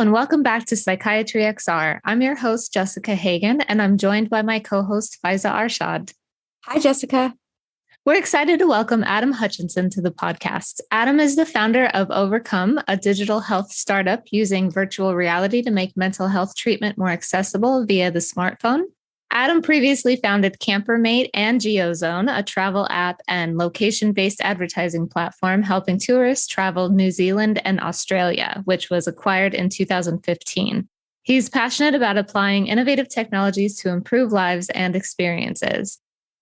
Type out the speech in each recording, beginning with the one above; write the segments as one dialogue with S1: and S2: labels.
S1: and welcome back to Psychiatry XR. I'm your host, Jessica Hagen, and I'm joined by my co-host, Faaizah Arshad.
S2: Hi, Jessica.
S1: We're excited to welcome Adam Hutchinson to the podcast. Adam is the founder of oVRcome, a digital health startup using virtual reality to make mental health treatment more accessible via the smartphone. Adam previously founded CamperMate and GeoZone, a travel app and location-based advertising platform helping tourists travel New Zealand and Australia, which was acquired in 2015. He's passionate about applying innovative technologies to improve lives and experiences.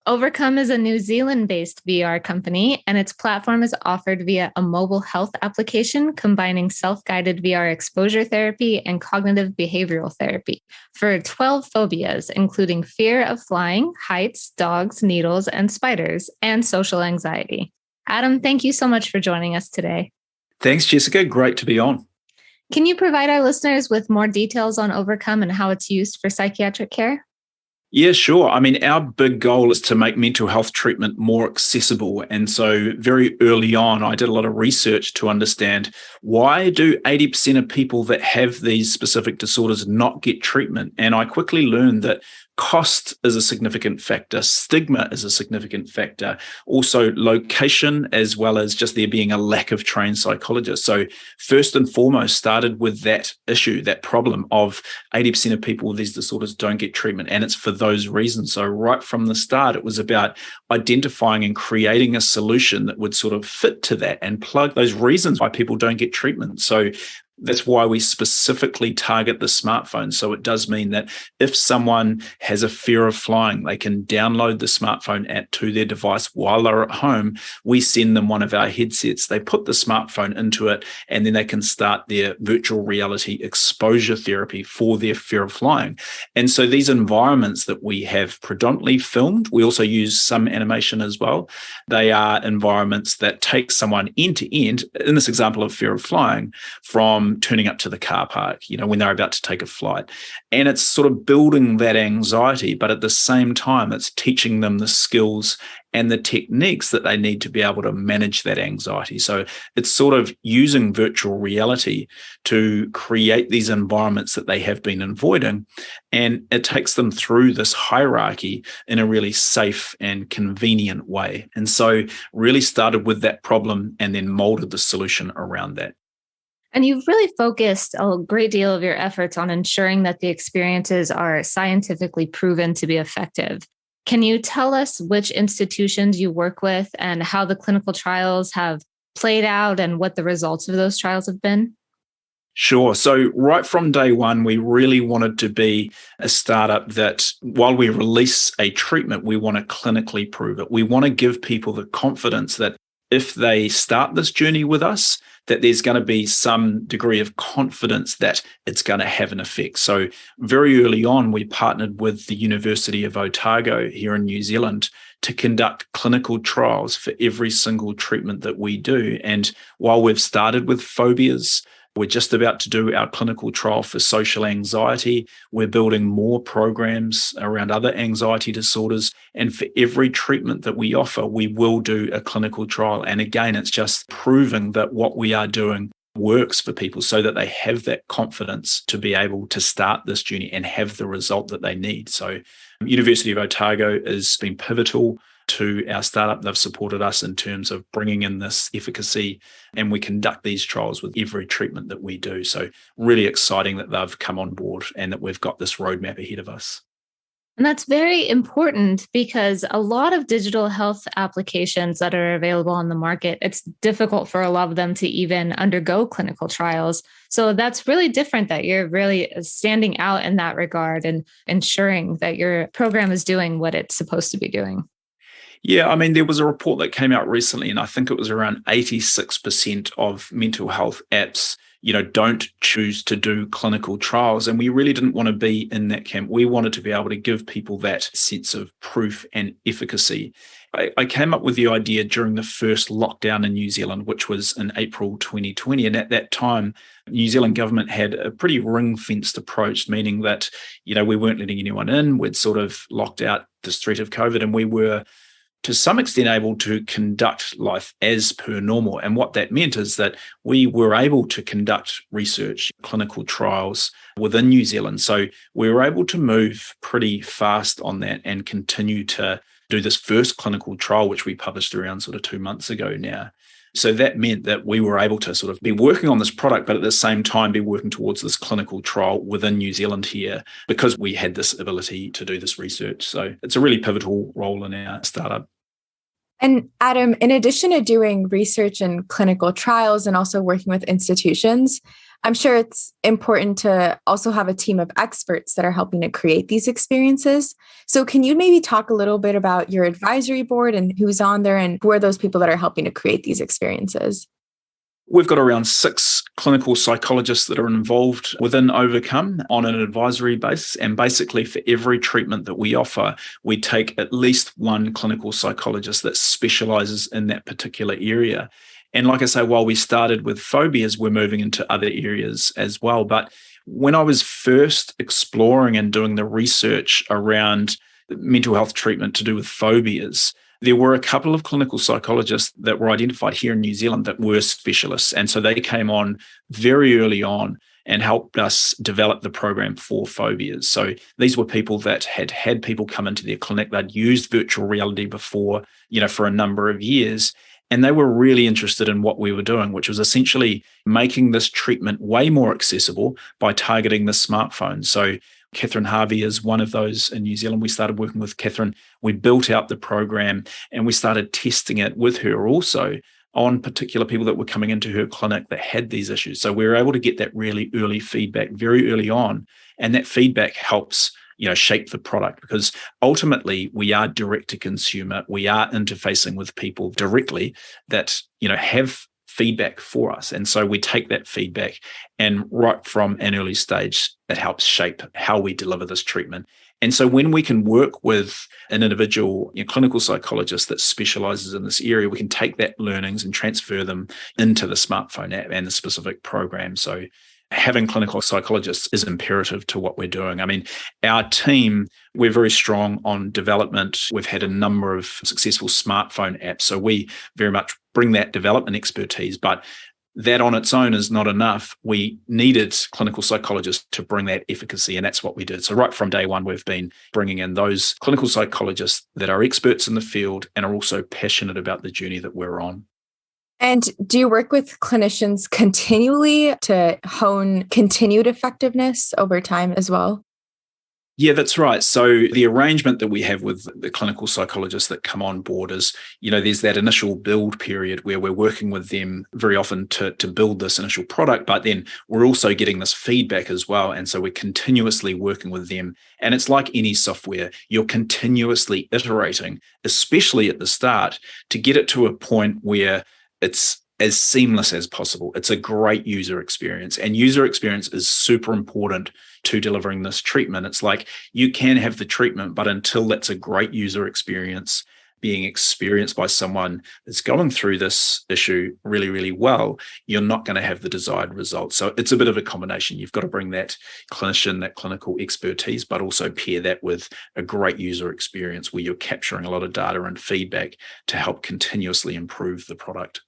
S1: oVRcome is a New Zealand-based VR company, and its platform is offered via a mobile health application combining self-guided VR exposure therapy and cognitive behavioral therapy for 12 phobias, including fear of flying, heights, dogs, needles, and spiders, and social anxiety. Adam, thank you so much for joining us today.
S3: Thanks, Jessica. Great to be on.
S1: Can you provide our listeners with more details on oVRcome and how it's used for psychiatric care?
S3: Yeah, sure. I mean, our big goal is to make mental health treatment more accessible. And so very early on, I did a lot of research to understand why do 80% of people that have these specific disorders not get treatment? And I quickly learned that cost is a significant factor. Stigma is a significant factor. Also location, as well as just there being a lack of trained psychologists. So first and foremost, started with that issue, that problem of 80% of people with these disorders don't get treatment. And it's for those reasons. So right from the start, it was about identifying and creating a solution that would sort of fit to that and plug those reasons why people don't get treatment. So that's why we specifically target the smartphone. So it does mean that if someone has a fear of flying, they can download the smartphone app to their device while they're at home. We send them one of our headsets. They put the smartphone into it, and then they can start their virtual reality exposure therapy for their fear of flying. And so these environments that we have predominantly filmed, we also use some animation as well. They are environments that take someone end to end, in this example of fear of flying, from turning up to the car park, when they're about to take a flight. And it's sort of building that anxiety, but at the same time, it's teaching them the skills and the techniques that they need to be able to manage that anxiety. So it's sort of using virtual reality to create these environments that they have been avoiding. And it takes them through this hierarchy in a really safe and convenient way. And so really started with that problem and then molded the solution around that.
S1: And you've really focused a great deal of your efforts on ensuring that the experiences are scientifically proven to be effective. Can you tell us which institutions you work with and how the clinical trials have played out and what the results of those trials have been?
S3: Sure. So right from day one, we really wanted to be a startup that while we release a treatment, we want to clinically prove it. We want to give people the confidence that if they start this journey with us, that there's going to be some degree of confidence that it's going to have an effect. So very early on, we partnered with the University of Otago here in New Zealand to conduct clinical trials for every single treatment that we do. And while we've started with phobias, we're just about to do our clinical trial for social anxiety. We're building more programs around other anxiety disorders. And for every treatment that we offer, we will do a clinical trial. And again, it's just proving that what we are doing works for people so that they have that confidence to be able to start this journey and have the result that they need. So University of Otago has been pivotal to our startup. They've supported us in terms of bringing in this efficacy, and we conduct these trials with every treatment that we do. So really exciting that they've come on board and that we've got this roadmap ahead of us.
S1: And that's very important because a lot of digital health applications that are available on the market, it's difficult for a lot of them to even undergo clinical trials. So that's really different that you're really standing out in that regard and ensuring that your program is doing what it's supposed to be doing.
S3: Yeah, I mean, there was a report that came out recently, and I think it was around 86% of mental health apps, don't choose to do clinical trials. And we really didn't want to be in that camp. We wanted to be able to give people that sense of proof and efficacy. I came up with the idea during the first lockdown in New Zealand, which was in April 2020. And at that time, New Zealand government had a pretty ring-fenced approach, meaning that, we weren't letting anyone in. We'd sort of locked out this threat of COVID, and we were to some extent able to conduct life as per normal. And what that meant is that we were able to conduct research, clinical trials within New Zealand. So we were able to move pretty fast on that and continue to do this first clinical trial, which we published around sort of 2 months ago now. So that meant that we were able to sort of be working on this product, but at the same time be working towards this clinical trial within New Zealand here because we had this ability to do this research. So it's a really pivotal role in our startup.
S2: And Adam, in addition to doing research and clinical trials and also working with institutions, I'm sure it's important to also have a team of experts that are helping to create these experiences. So can you maybe talk a little bit about your advisory board and who's on there and who are those people that are helping to create these experiences?
S3: We've got around 6 clinical psychologists that are involved within oVRcome on an advisory basis. And basically for every treatment that we offer, we take at least one clinical psychologist that specializes in that particular area. And like I say, while we started with phobias, we're moving into other areas as well. But when I was first exploring and doing the research around mental health treatment to do with phobias, there were a couple of clinical psychologists that were identified here in New Zealand that were specialists. And so they came on very early on and helped us develop the program for phobias. So these were people that had people come into their clinic. They'd used virtual reality before, for a number of years. And they were really interested in what we were doing, which was essentially making this treatment way more accessible by targeting the smartphone. So Catherine Harvey is one of those in New Zealand. We started working with Catherine. We built out the program and we started testing it with her also on particular people that were coming into her clinic that had these issues. So we were able to get that really early feedback very early on. And that feedback helps shape the product because ultimately we are direct to consumer. We are interfacing with people directly that, have feedback for us. And so we take that feedback and right from an early stage, it helps shape how we deliver this treatment. And so when we can work with an individual clinical psychologist that specializes in this area, we can take that learnings and transfer them into the smartphone app and the specific program. So having clinical psychologists is imperative to what we're doing. I mean, our team, we're very strong on development. We've had a number of successful smartphone apps. So we very much bring that development expertise, but that on its own is not enough. We needed clinical psychologists to bring that efficacy, and that's what we did. So right from day one, we've been bringing in those clinical psychologists that are experts in the field and are also passionate about the journey that we're on.
S2: And do you work with clinicians continually to hone continued effectiveness over time as well?
S3: Yeah, that's right. So the arrangement that we have with the clinical psychologists that come on board is, there's that initial build period where we're working with them very often to build this initial product, but then we're also getting this feedback as well. And so we're continuously working with them. And it's like any software, you're continuously iterating, especially at the start, to get it to a point where it's as seamless as possible. It's a great user experience, and user experience is super important to delivering this treatment. It's like you can have the treatment, but until that's a great user experience being experienced by someone that's going through this issue really, really well, you're not going to have the desired result. So it's a bit of a combination. You've got to bring that clinician, that clinical expertise, but also pair that with a great user experience where you're capturing a lot of data and feedback to help continuously improve the product.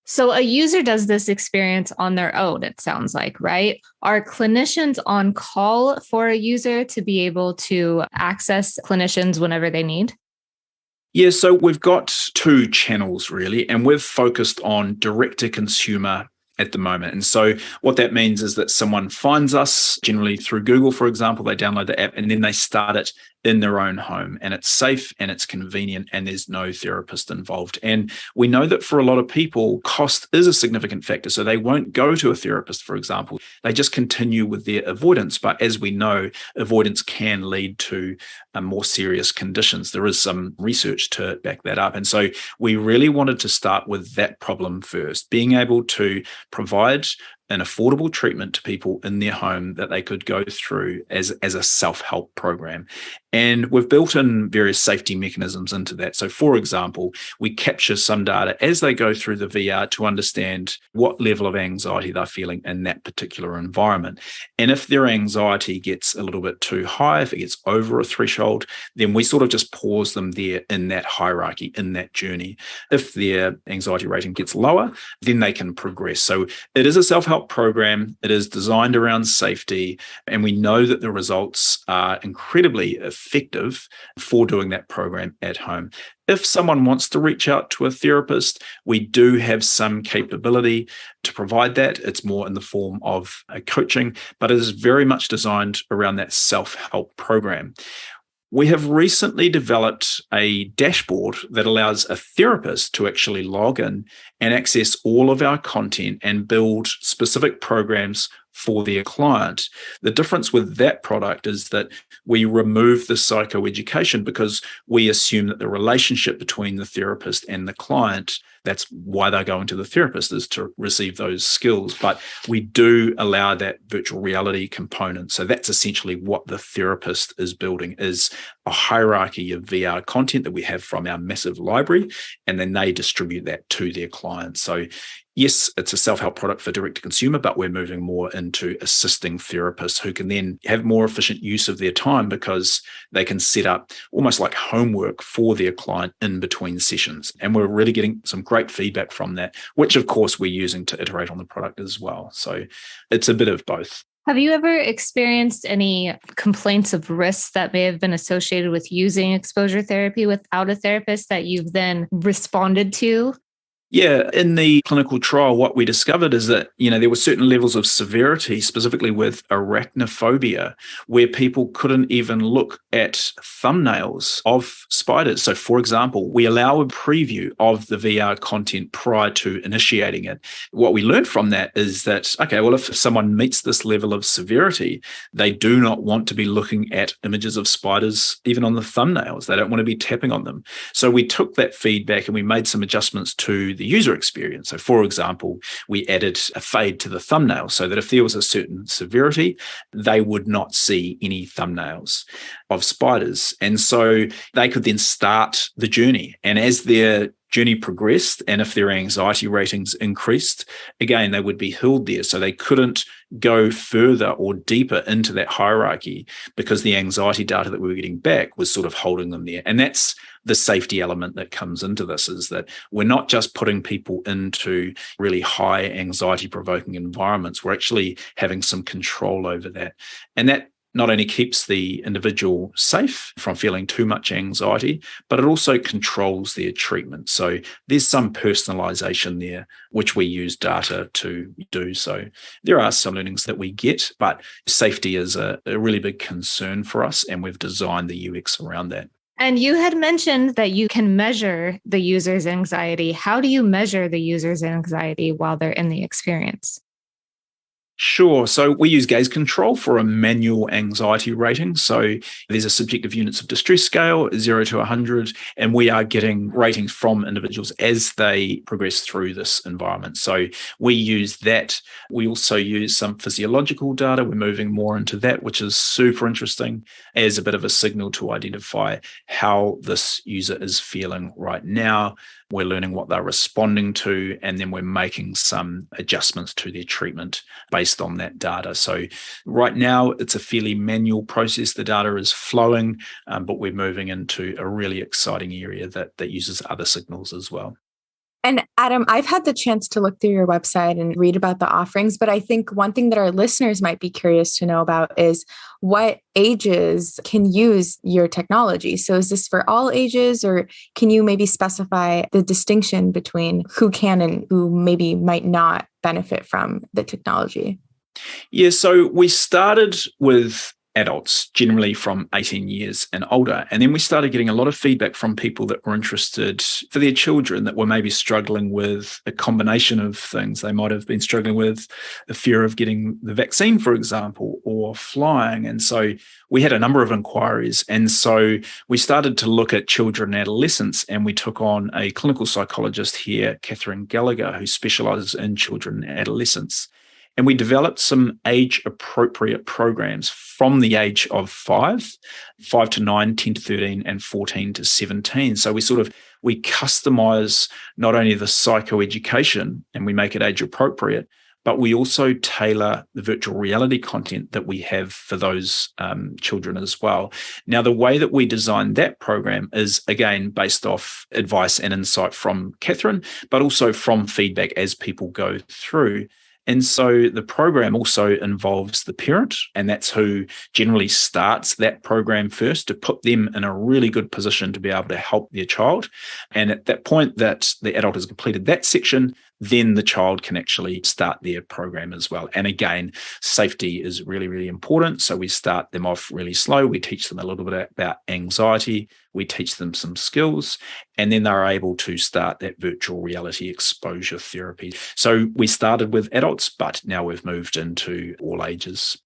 S1: So a user does this experience on their own, it sounds like, right? Are clinicians on call for a user to be able to access clinicians whenever they need?
S3: Yeah, so we've got 2 channels really, and we've focused on direct to consumer at the moment. And so what that means is that someone finds us generally through Google, for example, they download the app and then they start it in their own home, and it's safe and it's convenient and there's no therapist involved. And we know that for a lot of people, cost is a significant factor. So they won't go to a therapist, for example. They just continue with their avoidance. But as we know, avoidance can lead to more serious conditions. There is some research to back that up. And so we really wanted to start with that problem first, being able to provide an affordable treatment to people in their home that they could go through as a self-help program. And we've built in various safety mechanisms into that. So, for example, we capture some data as they go through the VR to understand what level of anxiety they're feeling in that particular environment. And if their anxiety gets a little bit too high, if it gets over a threshold, then we sort of just pause them there in that hierarchy, in that journey. If their anxiety rating gets lower, then they can progress. So it is a self-help program. It is designed around safety, and we know that the results are incredibly effective for doing that program at home. If someone wants to reach out to a therapist, we do have some capability to provide that. It's more in the form of a coaching, but it is very much designed around that self-help program. We have recently developed a dashboard that allows a therapist to actually log in and access all of our content and build specific programs for their client. The difference with that product is that we remove the psychoeducation because we assume that the relationship between the therapist and the client, that's why they're going to the therapist, is to receive those skills. But we do allow that virtual reality component. So that's essentially what the therapist is building, is a hierarchy of VR content that we have from our massive library, and then they distribute that to their clients. So yes, it's a self-help product for direct to consumer, but we're moving more into assisting therapists who can then have more efficient use of their time because they can set up almost like homework for their client in between sessions. And we're really getting some great feedback from that, which of course we're using to iterate on the product as well. So it's a bit of both.
S1: Have you ever experienced any complaints of risks that may have been associated with using exposure therapy without a therapist that you've then responded to?
S3: Yeah, in the clinical trial, what we discovered is that, there were certain levels of severity, specifically with arachnophobia, where people couldn't even look at thumbnails of spiders. So, for example, we allow a preview of the VR content prior to initiating it. What we learned from that is that, okay, well, if someone meets this level of severity, they do not want to be looking at images of spiders, even on the thumbnails. They don't want to be tapping on them. So we took that feedback and we made some adjustments to the user experience. So, for example, we added a fade to the thumbnail so that if there was a certain severity, they would not see any thumbnails of spiders. And so they could then start the journey. And as their journey progressed, and if their anxiety ratings increased, again, they would be held there. So they couldn't go further or deeper into that hierarchy because the anxiety data that we were getting back was sort of holding them there. And that's the safety element that comes into this, is that we're not just putting people into really high anxiety provoking environments. We're actually having some control over that. And that not only keeps the individual safe from feeling too much anxiety, but it also controls their treatment. So there's some personalization there, which we use data to do. So there are some learnings that we get, but safety is a really big concern for us, and we've designed the UX around that.
S1: And you had mentioned that you can measure the user's anxiety. How do you measure the user's anxiety while they're in the experience?
S3: Sure. So we use gaze control for a manual anxiety rating. So there's a subjective units of distress scale, 0 to 100, and we are getting ratings from individuals as they progress through this environment. So we use that. We also use some physiological data. We're moving more into that, which is super interesting as a bit of a signal to identify how this user is feeling right now. We're learning what they're responding to, and then we're making some adjustments to their treatment based on that data. So right now, it's a fairly manual process. The data is flowing, but we're moving into a really exciting area that uses other signals as well.
S2: And Adam, I've had the chance to look through your website and read about the offerings, but I think one thing that our listeners might be curious to know about is what ages can use your technology. So is this for all ages, or can you maybe specify the distinction between who can and who maybe might not benefit from the technology?
S3: Yeah, so we started with adults, generally from 18 years and older. And then we started getting a lot of feedback from people that were interested for their children that were maybe struggling with a combination of things. They might have been struggling with a fear of getting the vaccine, for example, or flying. And so we had a number of inquiries. And so we started to look at children and adolescents, and we took on a clinical psychologist here, Catherine Gallagher, who specializes in children and adolescents. And we developed some age-appropriate programs from the age of 5 to 9, 10 to 13, and 14 to 17. So we customize not only the psychoeducation and we make it age-appropriate, but we also tailor the virtual reality content that we have for those children as well. Now, the way that we designed that program is, again, based off advice and insight from Catherine, but also from feedback as people go through. And so the program also involves the parent, and that's who generally starts that program first to put them in a really good position to be able to help their child. And at that point that the adult has completed that section, then the child can actually start their program as well. And again, safety is really, really important. So we start them off really slow. We teach them a little bit about anxiety. We teach them some skills, and then they're able to start that virtual reality exposure therapy. So we started with adults, but now we've moved into all ages.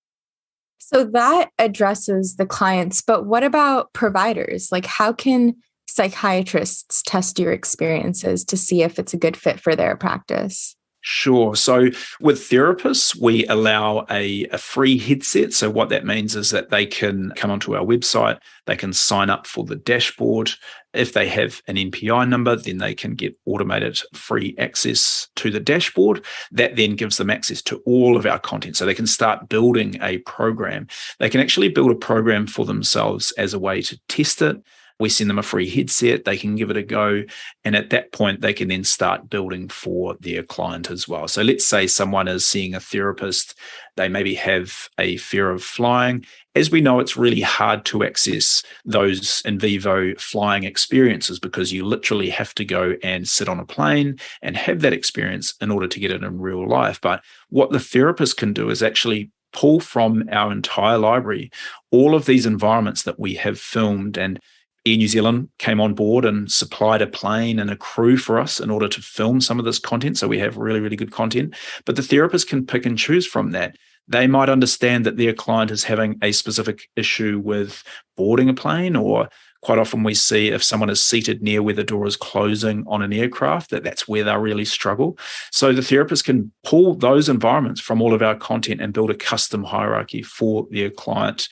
S2: So that addresses the clients, but what about providers? Like, how can psychiatrists test your experiences to see if it's a good fit for their practice?
S3: Sure. So with therapists, we allow a free headset. So what that means is that they can come onto our website, they can sign up for the dashboard. If they have an NPI number, then they can get automated free access to the dashboard. That then gives them access to all of our content. So they can start building a program. They can actually build a program for themselves as a way to test it. We send them a free headset, they can give it a go, and at that point, they can then start building for their client as well. So let's say someone is seeing a therapist, they maybe have a fear of flying. As we know, it's really hard to access those in vivo flying experiences because you literally have to go and sit on a plane and have that experience in order to get it in real life. But what the therapist can do is actually pull from our entire library all of these environments that we have filmed, and Air New Zealand came on board and supplied a plane and a crew for us in order to film some of this content. So we have really, really good content. But the therapist can pick and choose from that. They might understand that their client is having a specific issue with boarding a plane, or quite often we see if someone is seated near where the door is closing on an aircraft, that's where they really struggle. So the therapist can pull those environments from all of our content and build a custom hierarchy for their client.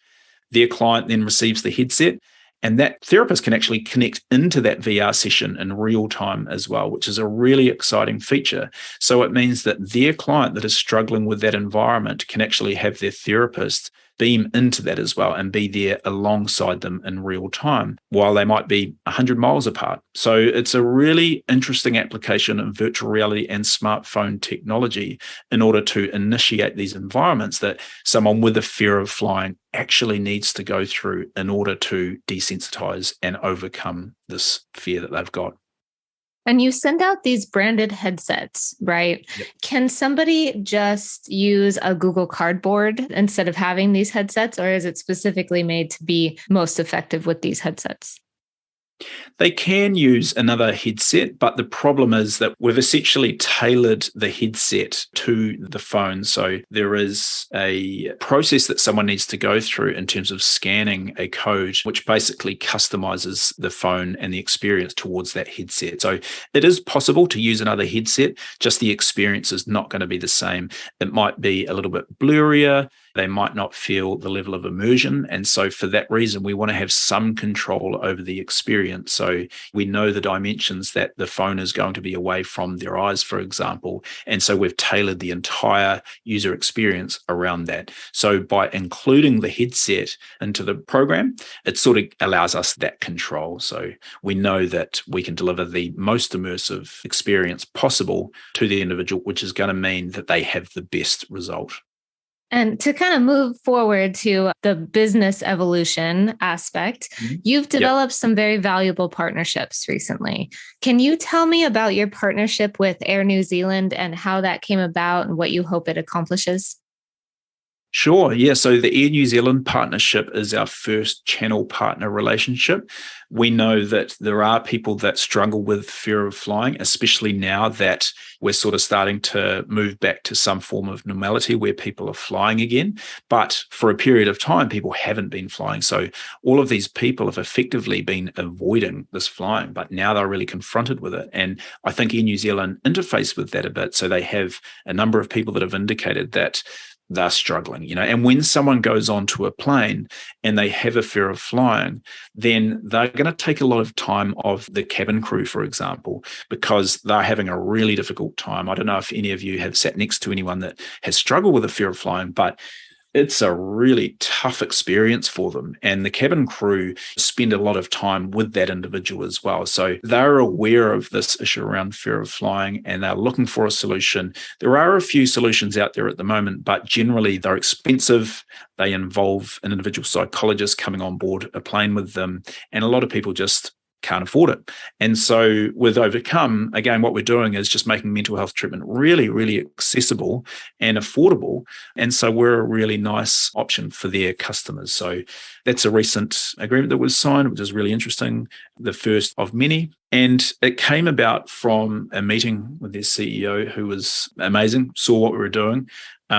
S3: Their client then receives the headset, and that therapist can actually connect into that VR session in real time as well, which is a really exciting feature. So it means that their client that is struggling with that environment can actually have their therapist beam into that as well and be there alongside them in real time while they might be 100 miles apart. So it's a really interesting application of virtual reality and smartphone technology in order to initiate these environments that someone with a fear of flying actually needs to go through in order to desensitize and overcome this fear that they've got.
S1: And you send out these branded headsets, right?
S3: Yep.
S1: Can somebody just use a Google Cardboard instead of having these headsets, or is it specifically made to be most effective with these headsets?
S3: They can use another headset, but the problem is that we've essentially tailored the headset to the phone. So there is a process that someone needs to go through in terms of scanning a code, which basically customizes the phone and the experience towards that headset. So it is possible to use another headset, just the experience is not going to be the same. It might be a little bit blurrier. They might not feel the level of immersion. And so for that reason, we want to have some control over the experience. So we know the dimensions that the phone is going to be away from their eyes, for example. And so we've tailored the entire user experience around that. So by including the headset into the program, it sort of allows us that control. So we know that we can deliver the most immersive experience possible to the individual, which is going to mean that they have the best result.
S1: And to kind of move forward to the business evolution aspect, you've developed some very valuable partnerships recently. Can you tell me about your partnership with Air New Zealand and how that came about and what you hope it accomplishes?
S3: Sure. Yeah. So the Air New Zealand partnership is our first channel partner relationship. We know that there are people that struggle with fear of flying, especially now that we're sort of starting to move back to some form of normality where people are flying again. But for a period of time, people haven't been flying. So all of these people have effectively been avoiding this flying, but now they're really confronted with it. And I think Air New Zealand interface with that a bit. So they have a number of people that have indicated that they're struggling, and when someone goes onto a plane and they have a fear of flying, then they're going to take a lot of time off the cabin crew, for example, because they're having a really difficult time. I don't know if any of you have sat next to anyone that has struggled with a fear of flying, but it's a really tough experience for them. And the cabin crew spend a lot of time with that individual as well. So they're aware of this issue around fear of flying and they're looking for a solution. There are a few solutions out there at the moment, but generally they're expensive. They involve an individual psychologist coming on board a plane with them. And a lot of people just can't afford it. And so with oVRcome, again, what we're doing is just making mental health treatment really, really accessible and affordable. And so we're a really nice option for their customers. So that's a recent agreement that was signed, which is really interesting, the first of many. And it came about from a meeting with their CEO, who was amazing, saw what we were doing,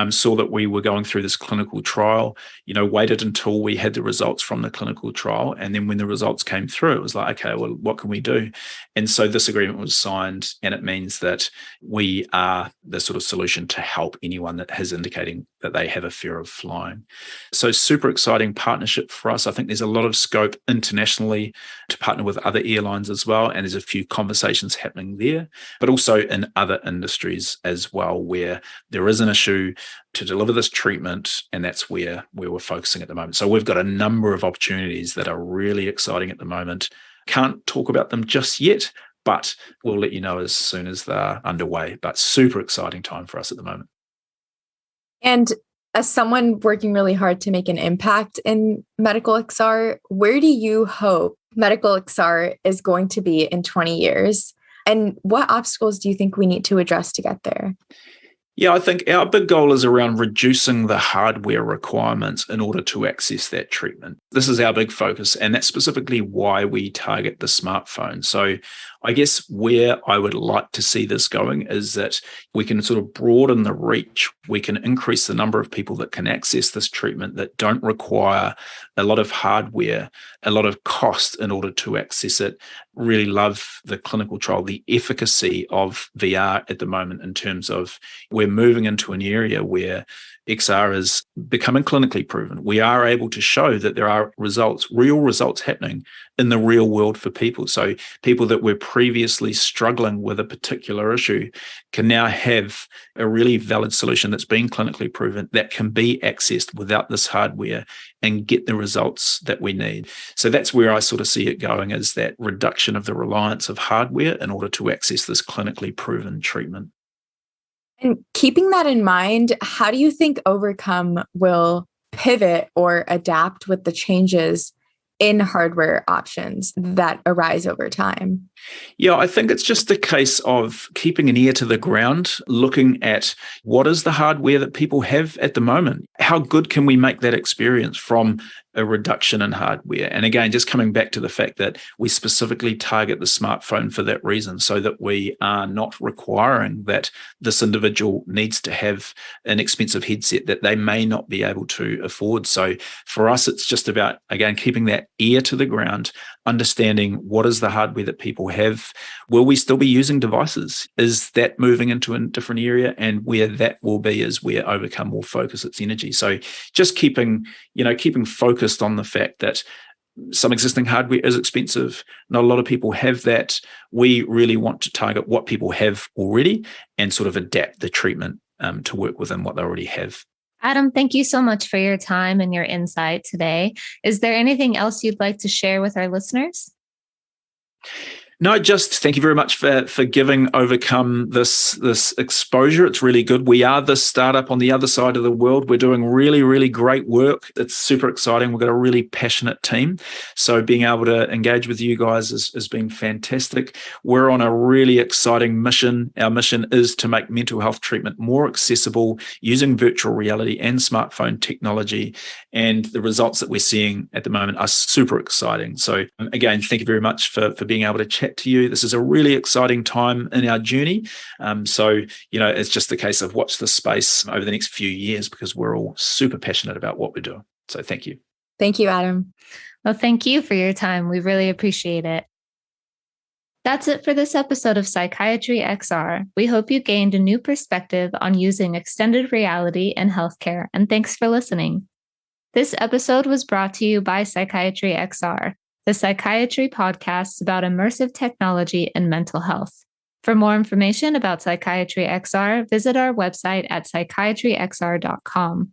S3: saw that we were going through this clinical trial, waited until we had the results from the clinical trial. And then when the results came through, it was like, okay, well, what can we do? And so this agreement was signed, and it means that we are the sort of solution to help anyone that has indicating that they have a fear of flying. So super exciting partnership for us. I think there's a lot of scope internationally to partner with other airlines as well. And there's a few conversations happening there, but also in other industries as well, where there is an issue to deliver this treatment. And that's where we're focusing at the moment. So we've got a number of opportunities that are really exciting at the moment. Can't talk about them just yet, but we'll let you know as soon as they're underway. But super exciting time for us at the moment.
S2: And as someone working really hard to make an impact in Medical XR, where do you hope Medical XR is going to be in 20 years? And what obstacles do you think we need to address to get there?
S3: Yeah, I think our big goal is around reducing the hardware requirements in order to access that treatment. This is our big focus, and that's specifically why we target the smartphone. So I guess where I would like to see this going is that we can sort of broaden the reach. We can increase the number of people that can access this treatment that don't require a lot of hardware, a lot of cost in order to access it. Really love the clinical trial, the efficacy of VR at the moment in terms of we're moving into an area where XR is becoming clinically proven. We are able to show that there are results, real results happening in the real world for people. So people that were previously struggling with a particular issue can now have a really valid solution that's been clinically proven that can be accessed without this hardware and get the results that we need. So that's where I sort of see it going, is that reduction of the reliance of hardware in order to access this clinically proven treatment.
S2: And keeping that in mind, how do you think oVRcome will pivot or adapt with the changes in hardware options that arise over time?
S3: Yeah, I think it's just a case of keeping an ear to the ground, looking at what is the hardware that people have at the moment. How good can we make that experience from a reduction in hardware? And again, just coming back to the fact that we specifically target the smartphone for that reason, so that we are not requiring that this individual needs to have an expensive headset that they may not be able to afford. So for us, it's just about, again, keeping that ear to the ground, understanding what is the hardware that people have. Will we still be using devices? Is that moving into a different area? And where that will be is where oVRcome will focus its energy. So just keeping focused on the fact that some existing hardware is expensive. Not a lot of people have that. We really want to target what people have already and sort of adapt the treatment to work within what they already have.
S1: Adam, thank you so much for your time and your insight today. Is there anything else you'd like to share with our listeners?
S3: No, just thank you very much for giving oVRcome this exposure. It's really good. We are the startup on the other side of the world. We're doing really, really great work. It's super exciting. We've got a really passionate team. So being able to engage with you guys has been fantastic. We're on a really exciting mission. Our mission is to make mental health treatment more accessible using virtual reality and smartphone technology. And the results that we're seeing at the moment are super exciting. So again, thank you very much for being able to chat to you. This is a really exciting time in our journey. So it's just the case of watch this space over the next few years because we're all super passionate about what we're doing. So thank you.
S2: Thank you, Adam.
S1: Well, thank you for your time. We really appreciate it. That's it for this episode of Psychiatry XR. We hope you gained a new perspective on using extended reality in healthcare, and thanks for listening. This episode was brought to you by Psychiatry XR, the psychiatry podcast about immersive technology and mental health. For more information about Psychiatry XR, visit our website at psychiatryxr.com.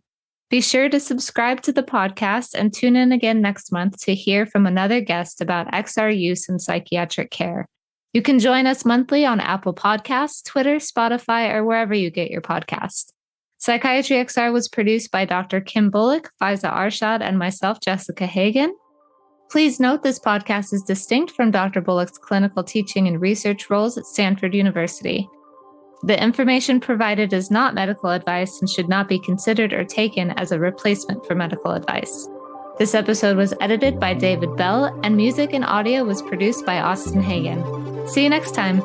S1: Be sure to subscribe to the podcast and tune in again next month to hear from another guest about XR use in psychiatric care. You can join us monthly on Apple Podcasts, Twitter, Spotify, or wherever you get your podcasts. Psychiatry XR was produced by Dr. Kim Bullock, Faaizah Arshad, and myself, Jessica Hagen. Please note this podcast is distinct from Dr. Bullock's clinical teaching and research roles at Stanford University. The information provided is not medical advice and should not be considered or taken as a replacement for medical advice. This episode was edited by David Bell, and music and audio was produced by Austin Hagen. See you next time.